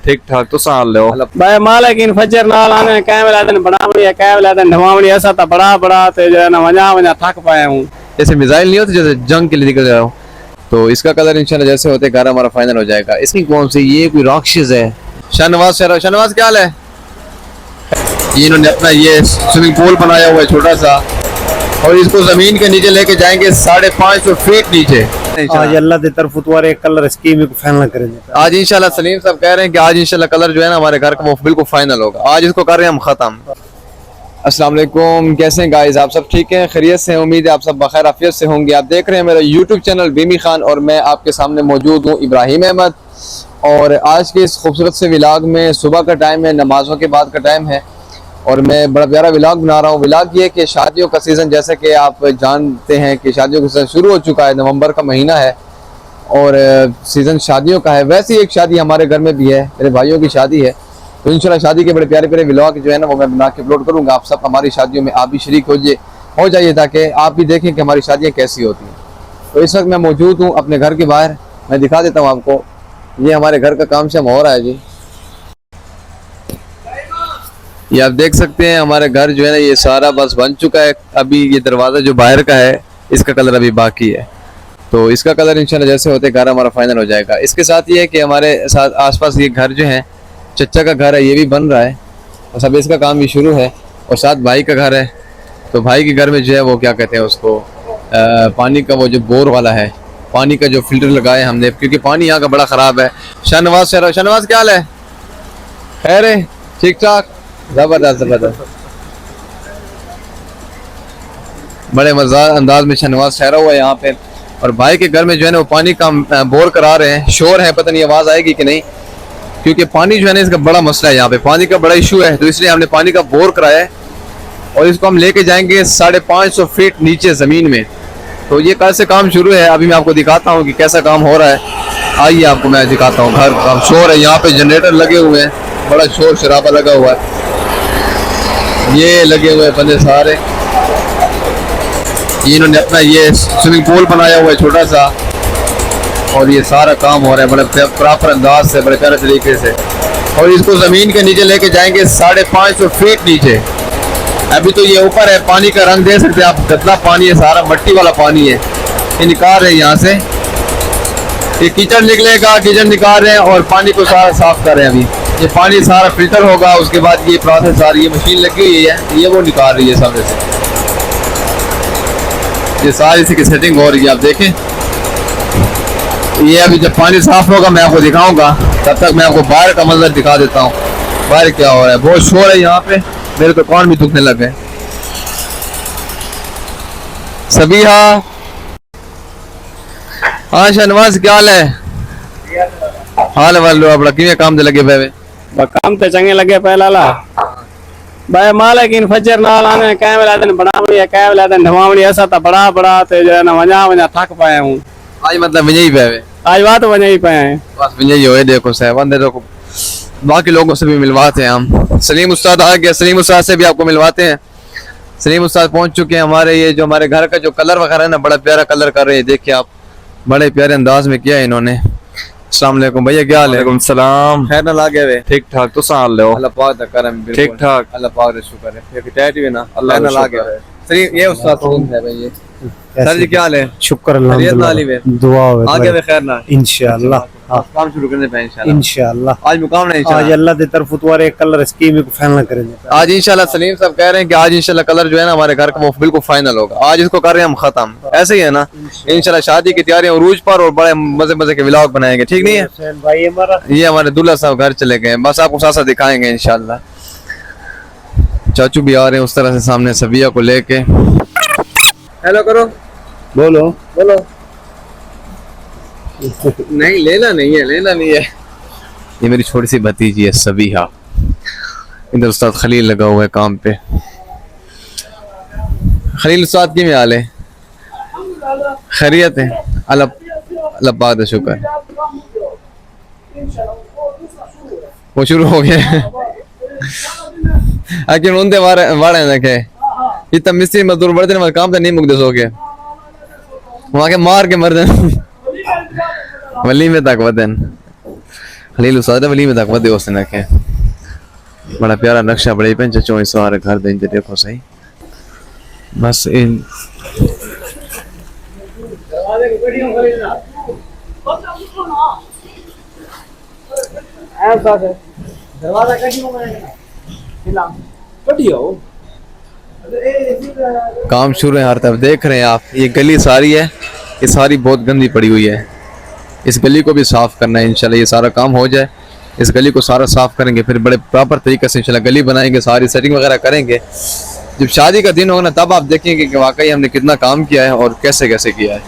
ठीक ठाक तो साल लो भाई मालिकिन फजर नाल आने कैम लादन बनावणी है कैम लादन ढवावणी ऐसा था बड़ा बड़ा ते जो है ना वजा वजा थक पाया हूं। जैसे मिसाइल नहीं होते जैसे जंग के लिए निकल रहा हो। तो इसका कलर इंशाल्लाह जैसे होते 11 हमारा फाइनल हो जाएगा। इसकी कौन सी ये कोई राक्षस है शाहनवाज शाहनवाज क्या हाल है। ये इन्होंने अपना ये स्विमिंग पूल बनाया हुआ है छोटा सा और इसको जमीन के नीचे लेके जाएंगे 550 फीट नीचे। आज अल्लाह की तरफ तुम्हारे कलर स्कीम को फाइनल करेंगे। आज इंशाल्लाह सलीम साहब कह रहे हैं कि आज इंशाल्लाह कलर जो है ना हमारे घर का वो बिल्कुल फाइनल होगा। आज इसको कर रहे हैं हम खत्म। अस्सलाम वालेकुम, कैसे हैं गाइस, आप सब ठीक हैं, खैरियत से हैं। उम्मीद है आप सब बखैर आफियत से होंगे। आप देख रहे हैं मेरा यूट्यूब चैनल बीमी खान और मैं आपके सामने मौजूद हूँ इब्राहिम अहमद। और आज के इस खूबसूरत से व्लॉग में सुबह का टाइम है, नमाज़ों के बाद का टाइम है और मैं बड़ा प्यारा व्लॉग बना रहा हूँ। व्लॉग ये कि शादियों का सीज़न, जैसे कि आप जानते हैं कि शादियों का सीज़न शुरू हो चुका है, नवंबर का महीना है और सीज़न शादियों का है। वैसे ही एक शादी हमारे घर में भी है, मेरे भाइयों की शादी है। तो इंशाल्लाह शादी के बड़े प्यारे प्यारे व्लॉग जो है ना वो मैं बना के अपलोड करूँगा। आप सब हमारी शादियों में आप भी शरीक हो जाइए ताकि आप भी देखें कि हमारी शादियाँ कैसी होती हैं। तो इस वक्त मैं मौजूद हूँ अपने घर के बाहर, मैं दिखा देता हूँ आपको। ये हमारे घर का काम शाम हो रहा है जी। ये आप देख सकते हैं हमारे घर जो है ना ये सारा बस बन चुका है। अभी ये दरवाज़ा जो बाहर का है इसका कलर अभी बाकी है। तो इसका कलर इंशाल्लाह जैसे होते 11 हमारा फाइनल हो जाएगा। इसके साथ ये है कि हमारे साथ आसपास ये घर जो है चचा का घर है, ये भी बन रहा है और सब इसका काम भी शुरू है। और साथ भाई का घर है, तो भाई के घर में जो है वो क्या कहते हैं उसको पानी का वो जो बोर वाला है, पानी का जो फिल्टर लगाए हमने, क्योंकि पानी यहाँ का बड़ा ख़राब है। शाहनवाज क्या हाल है, खैर है, ठीक ठाक, ज़बरदस्त ज़बरदस्त। बड़े मज़ेदार अंदाज में शाहनवाज ठहरा हुआ है यहाँ पे। और भाई के घर में जो है ना वो पानी का बोर करा रहे हैं। शोर है, पता नहीं आवाज़ आएगी कि नहीं, क्योंकि पानी जो है ना इसका बड़ा मसला है, यहाँ पे पानी का बड़ा इशू है। तो इसलिए हमने पानी का बोर कराया है और इसको हम लेके जाएंगे 550 फीट नीचे ज़मीन में। तो ये कल से काम शुरू है। अभी मैं आपको दिखाता हूँ कि कैसा काम हो रहा है। आइए आपको मैं दिखाता हूँ। घर का शोर है, यहाँ पे जनरेटर लगे हुए हैं, बड़ा शोर शराबा लगा हुआ है। ये लगे हुए बंदे सारे, ये इन्होंने अपना ये स्विमिंग पूल बनाया हुआ है छोटा सा और ये सारा काम हो रहा है बड़े प्रॉपर अंदाज से, बड़े प्यारे तरीके से। और इसको ज़मीन के नीचे लेके जाएंगे 550 फीट नीचे। अभी तो ये ऊपर है, पानी का रंग दे सकते हैं आप, कितना पानी है, सारा मिट्टी वाला पानी है। ये निकाल रहे हैं यहाँ से, ये कीचड़ निकलेगा, कीचड़ निकाल रहे हैं और पानी को सारा साफ कर रहे हैं। अभी ये पानी सारा फिल्टर होगा, उसके बाद ये प्रोसेस सारी, ये मशीन लगी हुई है, ये वो निकाल रही है सामने से। ये सारी इसी की सेटिंग हो रही है, आप देखें। ये अभी जब पानी साफ होगा मैं आपको दिखाऊंगा, तब तक मैं आपको बाहर का मंजर दिखा देता हूँ। बाहर क्या हो रहा है, बहुत शोर है यहाँ पे, मेरे तो कान भी दुखने लगे। सबीहा, हाँ शाहनवाज क्या हाल है, हाल वालो अपना किवें काम ते लगे पे? काम ते चंगे लगे पहला ला भाई मालिकिन फजर नाल आने कैम लादन बनावणी है कैम लादन ढवावणी ऐसा था बड़ा बड़ा ते जो है ना वजा वजा थक पाया हूँ। आज मतलब विजय ही पे, आज बात वजा ही पाए हैं, बस विजय हो। देखो साहब देखो, बाकी लोगों से भी मिलवाते हैं हम। सलीम उस्ताद आ गया, सलीम उस्ताद से भी आपको मिलवाते हैं। सलीम उस्ताद पहुंच चुके हैं हमारे। ये जो हमारे घर का जो कलर वगैरह है ना, बड़ा प्यारा कलर कर रहे हैं, देखिए आप, बड़े प्यारे अंदाज में किया है इन्होंने। अस्सलाम वालेकुम भैया, क्या हाल है? वालेकुम सलाम, खैर ना लागे वे? ठीक ठाक तो साल लो अल्लाह पाक दा करम, बिल्कुल ठीक ठाक, अल्लाह पाक दा शुक्र है। ये टैटू है ना, अल्लाह ना का लागे। शुक्र है। सलीम, ये उस्ताद सलीम है भाई। ये सर जी क्या हाल है? शुक्र खैरियत ना ली वे? दुआ आ गए वे खैर ना, इंशाअल्लाह। हाँ काम शुरू करने पे इंशाल्लाह। इंशाअल्लाह आज मुकाम नहीं आज इंशाल्लाह। अल्लाह की तरफ तुम्हारे कलर स्कीम को फाइनल करेंगे। आज इंशाल्लाह सलीम साहब कह रहे हैं कि आज इंशाल्लाह कलर जो है ना हमारे घर का वो बिल्कुल फाइनल होगा। आज इसको कर रहे हैं हम खत्म, ऐसे ही है ना। इंशाल्लाह शादी की तैयारियां उरूज पर और बड़े मजे मजे के व्लॉग बनाएंगे, ठीक नहीं है भाई हमारा। ये हमारे दूल्हा साहब घर चले गए, बस आपको साथ साथ दिखाएंगे इंशाल्लाह। चाचू भी आ रहे हैं उस तरह से सामने सबिया को लेके। हेलो करो, बोलो बोलो। नहीं लेना नहीं है, लेना नहीं है। ये मेरी छोटी सी भतीजी है सबिहा। इधर उस्ताद खलील लगा हुआ है काम पे। खलील उस्ताद की में हाल है? खैरियत है, अल्लाह पाक दा शुक्र। वो शुरू हो गया आखिर उनते वाड़े देखे इतना मिस्त्री मजदूर बढ़ते ना काम तो नहीं मुकदस हो गया वहां के मार के मर देन वली में तक वदन। खलील उस्ताद वली में तक वदे उसने रखे बड़ा प्यारा नक्शा बड़े पे चचो इस सारे घर दें देखो सही बस इन काम शुरू है हर तरफ देख रहे हैं आप। ये गली सारी है, ये सारी बहुत गंदी पड़ी हुई है। इस गली को भी साफ करना है इंशाल्लाह। ये सारा काम हो जाए, इस गली को सारा साफ करेंगे, फिर बड़े प्रॉपर तरीके से इंशाल्लाह गली बनाएंगे, सारी सेटिंग वगैरह करेंगे। जब शादी का दिन होगा ना तब आप देखेंगे कि वाकई हमने कितना काम किया है और कैसे कैसे किया है।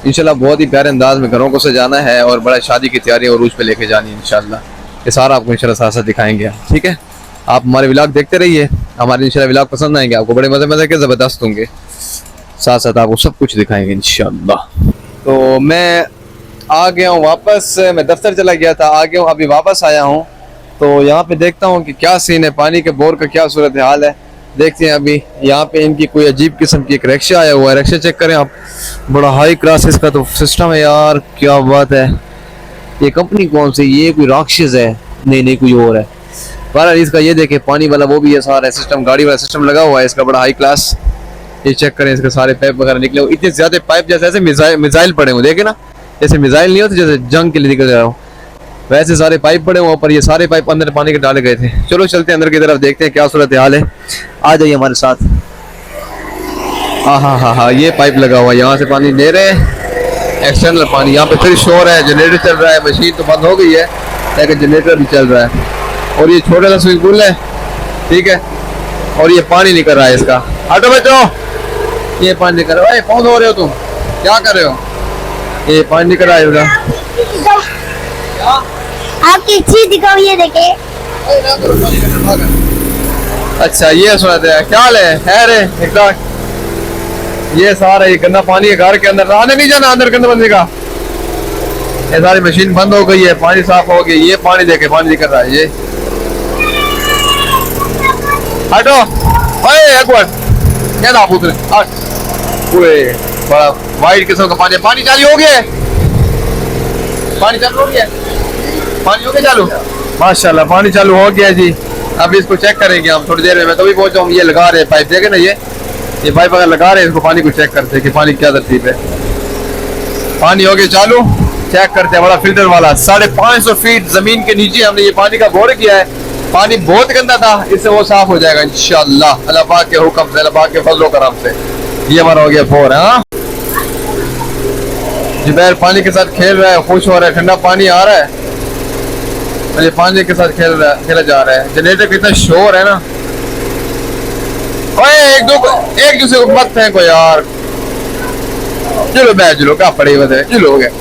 इंशाल्लाह बहुत ही प्यारे अंदाज में घरों को सजाना है और बड़ा शादी की तैयारी और रूज पे लेके जानी है इंशाल्लाह। ये सारा आपको इंशाल्लाह साथ साथ दिखाएंगे, ठीक है। आप हमारे व्लॉग देखते रहिए, हमारे इंशाल्लाह व्लॉग पसंद आएंगे आपको, बड़े मजे मजे के ज़बरदस्त होंगे, साथ साथ आपको सब कुछ दिखाएंगे इंशाल्लाह। तो मैं आ गया हूँ वापस, मैं दफ्तर चला गया था, आ गया हूँ, अभी वापस आया हूँ। तो यहाँ पे देखता हूँ कि क्या सीन है, पानी के बोर का क्या सूरत हाल है। देखते हैं अभी यहाँ पे इनकी कोई अजीब किस्म की एक रिक्शा आया हुआ है, रिक्शा चेक करें आप, बड़ा हाई क्लास इसका तो सिस्टम है यार, क्या बात है। ये कंपनी कौन सी, ये कोई राक्षस है? नहीं कोई और है। बहरहाल इसका ये देखे पानी वाला वो भी है, सारा सिस्टम गाड़ी वाला सिस्टम लगा हुआ है इसका, बड़ा हाई क्लास। ये चेक करें, इसके सारे पाइप वगैरह निकले हुए, इतने ज्यादा पाइप जैसे ऐसे मिसाइल पड़े हुए, देखे ना, जैसे मिसाइल नहीं होते जैसे जंग के लिए निकल रहा हो, वैसे सारे पाइप पड़े हुए पर ये सारे पाइप अंदर पानी के डाले गए थे। चलो चलते हैं अंदर की तरफ, देखते हैं क्या सूरत हाल है। आ जाइए हमारे साथ। हाँ, ये पाइप लगा हुआ है, यहाँ से पानी ले रहे हैं, एक्सटर्नल पानी। यहाँ पे फिर शोर है, जनरेटर चल रहा है, मशीन तो बंद हो गई है लेकिन जनरेटर भी चल रहा है। और ये छोटा सा स्विमिंग पूल है, ठीक है, और ये पानी निकल रहा है इसका। हटो बच्चों, ये पानी निकल रहा है। कौन हो रहे हो तुम, क्या कर रहे हो? ये पानी निकल रहा है। आपकी चीज दिखाओ, ये देखे। अच्छा ये सुनाते हैं, क्या हाल है रे एकदम। ये सारा ये गंदा पानी है घर के अंदर, आने नहीं जाना अंदर गंदा बंदे का। ये सारी मशीन बंद हो गई है, पानी साफ हो गया। ये पानी देखे, पानी निकल रहा है। ये हटो, ओए एक मिनट, क्या ना पूछ रहे, हट। ओए बड़ा वाइट किस्म का पानी, पानी चालू हो गया, पानी चालू हो गया, पानी हो गया चालू, माशाल्लाह पानी चालू हो गया जी। अब इसको चेक करेंगे हम थोड़ी देर में। मैं तो भी पहुंचा हूँ, ये लगा रहे पाइप, देखे ना, ये पाइप अगर लगा रहे हैं, इसको पानी को चेक करते हैं कि पानी क्या तरतीब है। पानी हो गया चालू, चेक करते हैं, बड़ा फिल्टर वाला। 550 फीट जमीन के नीचे हमने ये पानी का बोर किया है। पानी बहुत गंदा था, इससे वो साफ हो जाएगा इंशाल्लाह, अल्लाह पाक के हुक्म से, अल्लाह पाक के फजलो करम से। ये हमारा हो गया बोर। हाँ जुबैर पानी के साथ खेल रहा है, खुश हो रहा है, ठंडा पानी आ रहा है, ये पानी के साथ खेला जा रहा है। जनरेटर कितना शोर है ना। ओए एक दूसरे को मत फेंको यार। चलो बैठ, चलो क्या पड़े हुए थे, चलो हो गए,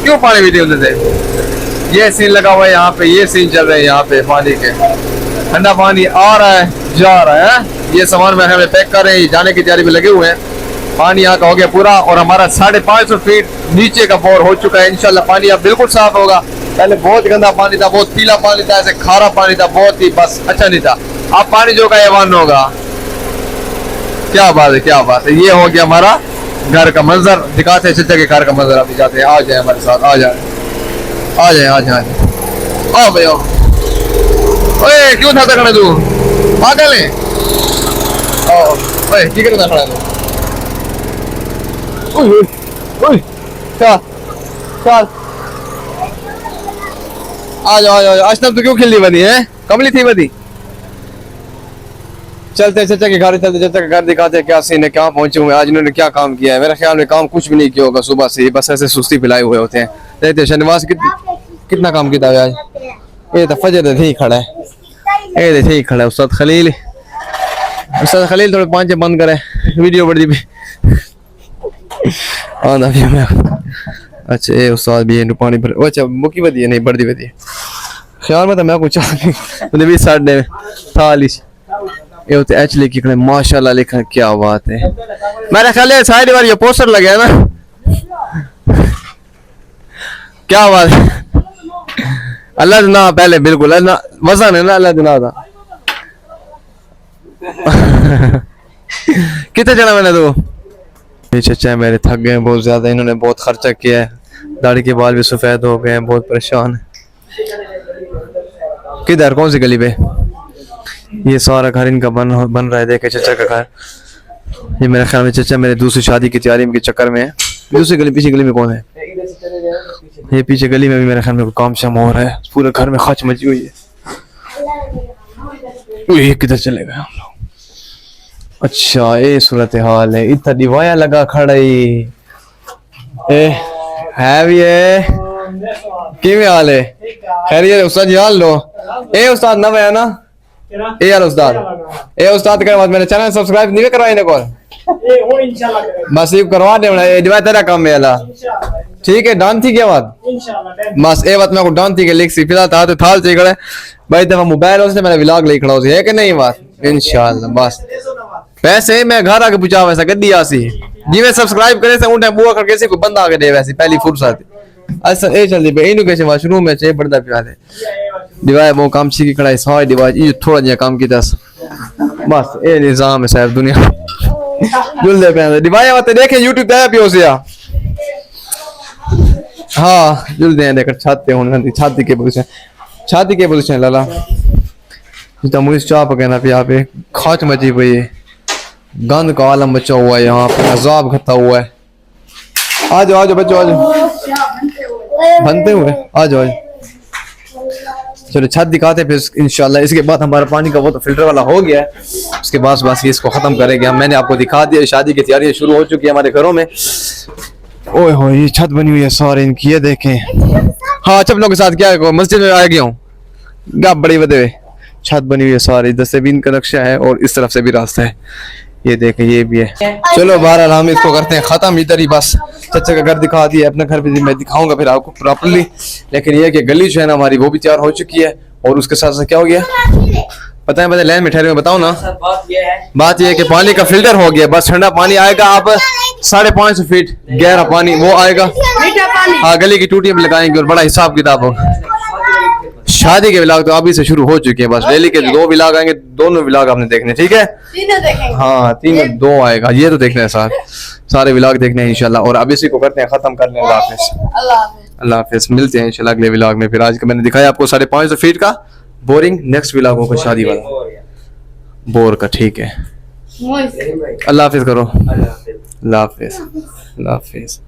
क्यों पानी भी नहीं थे। ये सीन लगा हुआ है यहाँ पे, ये सीन चल रहे हैं यहाँ पे पानी के। ठंडा पानी आ रहा है, जा रहा है। ये सामान में हमें पैक कर रहे हैं, जाने की तैयारी में लगे हुए हैं। पानी यहाँ का हो गया पूरा और हमारा 550 फीट नीचे का बोर हो चुका है। इंशाल्लाह पानी अब बिल्कुल साफ होगा। पहले बहुत गंदा पानी था, बहुत पीला पानी था, ऐसे खारा पानी था, बहुत ही बस अच्छा नहीं था। अब पानी जो का एवान होगा। क्या बात है, क्या बात है। ये हो गया हमारा घर का मंजर, दिखाते हैं चचा के घर का मंजर। अभी जाते हैं, आ जाए हमारे साथ, आ जाए आ जाए आ जाए, आओ भाई आओ। ओए क्यों था खड़ा तू, पागल है? ओए ठीक है, खड़ा तू। ओए चल चल, आ जाओ आ जाओ। अशनब तो क्यों खिल्ली बनी है, कमली थी बनी। चलते चचा के घर, चलते चचा के घर दिखाते हैं क्या सीन है, क्या पहुंचे हुए आज इन्होंने क्या काम किया है। मेरे ख्याल में काम कुछ भी नहीं किया होगा सुबह से, बस ऐसे सुस्ती फैलाए हुए होते हैं। देखते शनिवास कितना काम किया है आज। ये तो फजर थे ही खड़ा है, ये थे ही खड़ा है उस्ताद खलील। उस्ताद खलील थोड़े 5 बंद करे, वीडियो बड़ी भी आना भी मैं। अच्छा ये उस्ताद भी है पानी भर, अच्छा मुकी बदी है नहीं बढ़ती बदी ख्याल में तो मैं कुछ भी साढ़े थाली ये होते एच लिखी खड़े, माशाल्लाह लिखा, क्या बात है। मेरा ख्याल है साइड बार ये पोस्टर लगे है ना, क्या बात है। अल्लाह ना पहले बिल्कुल अल्लाह वजन है ना, अल्लाह ना था। कितने जना मैंने तो ये चचा मेरे थक गए बहुत ज्यादा, इन्होंने बहुत खर्चा किया है, दाढ़ी के बाल भी सफेद हो गए हैं, बहुत परेशान है। किधर, कौन सी गली पे? ये सारा घर इनका बन रहा है। देखे चचा का घर। ये मेरे ख्याल में चचा मेरे दूसरी शादी की तैयारी के चक्कर में है। दूसरी गली, पीछे गली में कौन है? ये पीछे गली में भी मेरे ख्याल में काम शाम हो रहा है। पूरे घर में खच मची हुई है। ये किधर चले गए हम लोग? अच्छा ये सूरत हाल है। इतना डिवाया लगा खड़ा ही है भी है। किਵੇਂ हाल है? खैरियत है उस्ताद जी? हाल लो ए उस्ताद नव है ना ए यार उस्ताद ए उस्ताद के बाद मेरे चैनल सब्सक्राइब नहीं करवाए इन्हें कॉल बस ये करवा दे ये डिवाइस तेरा काम है अल्लाह ठीक है। डन थी क्या बात? बस ये बात मैं को डन थी के लिख सी फिलहाल था तो थाल चाहिए करे भाई दफा मोबाइल उसने मेरा व्लॉग ले खड़ा है कि नहीं बात इंशाल्लाह। बस पैसे मैं घर आके पूछा वैसा गड्डी आसी जी मैं सब्सक्राइब करे से उठे बुआ करके से कोई बंदा आके दे वैसी पहली फुर्सत अच्छा ए चल दे इनु कैसे वाशरूम में चे बड़दा पिया दे डिवाइस वो काम सी की कड़ाई सारी डिवाइस ये थोड़ा जिया काम की दस बस ये निजाम है साहब दुनिया जुल दे पे डिवाइस आते देखे YouTube पे पियो से हां जुल दे देकर छाते होने छाती के पोजीशन लाला तो मुझे चाप कहना पे यहाँ पे खाच मची हुई है गंद का आलम बचा हुआ है यहाँ पे अजाब खत्ता हुआ है। आ जाओ बच्चों आ जाओ बनते हुए आ जाओ चलो छत दिखाते फिर इंशाल्लाह। इसके बाद हमारा पानी का वो तो फिल्टर वाला हो गया है उसके बाद बस इसको खत्म करेंगे हम। मैंने आपको दिखा दिया शादी की तैयारी शुरू हो चुकी है हमारे घरों में। ओए हो ये छत बनी हुई है सारे इनकी ये देखें। हाँ चप्पलों के साथ क्या मस्जिद में आ गया हूँ गा बड़ी बदे छत बनी हुई है सारी इधर से भी इनका नक्शा है और इस तरफ से भी रास्ता है ये देखें ये भी है। चलो बहरहाल हम इसको करते हैं खत्म इधर ही बस। चचा का घर दिखा दिया अपना घर भी मैं दिखाऊंगा फिर आपको प्रॉपर्ली। लेकिन ये कि गली जो है ना हमारी वो भी तैयार हो चुकी है और उसके साथ साथ क्या हो गया पता है लाइन में ठहरे हुए बताओ ना। बात ये है कि पानी का फिल्टर हो गया बस ठंडा पानी आएगा आप 550 फीट गहरा पानी वो आएगा। हाँ गली की टूटियां भी लगाएंगे और बड़ा हिसाब किताब होगा। शादी के व्लॉग तो अभी से शुरू हो चुके हैं बस डेली के 2 व्लॉग आएंगे दोनों व्लॉग आपने देखने ठीक है हाँ 3-2 आएगा ये तो देखने साथ सारे व्लॉग देखने हैं इंशाल्लाह। और अब इसी को करते हैं खत्म करने अल्लाह हाफिज़ मिलते हैं इंशाल्लाह अगले व्लॉग में। फिर आज का मैंने दिखाया आपको 550 फीट का बोरिंग नेक्स्ट व्लॉग होगा शादी वाला बोर का ठीक है। अल्लाह हाफिज़ करो अल्लाह हाफिज़।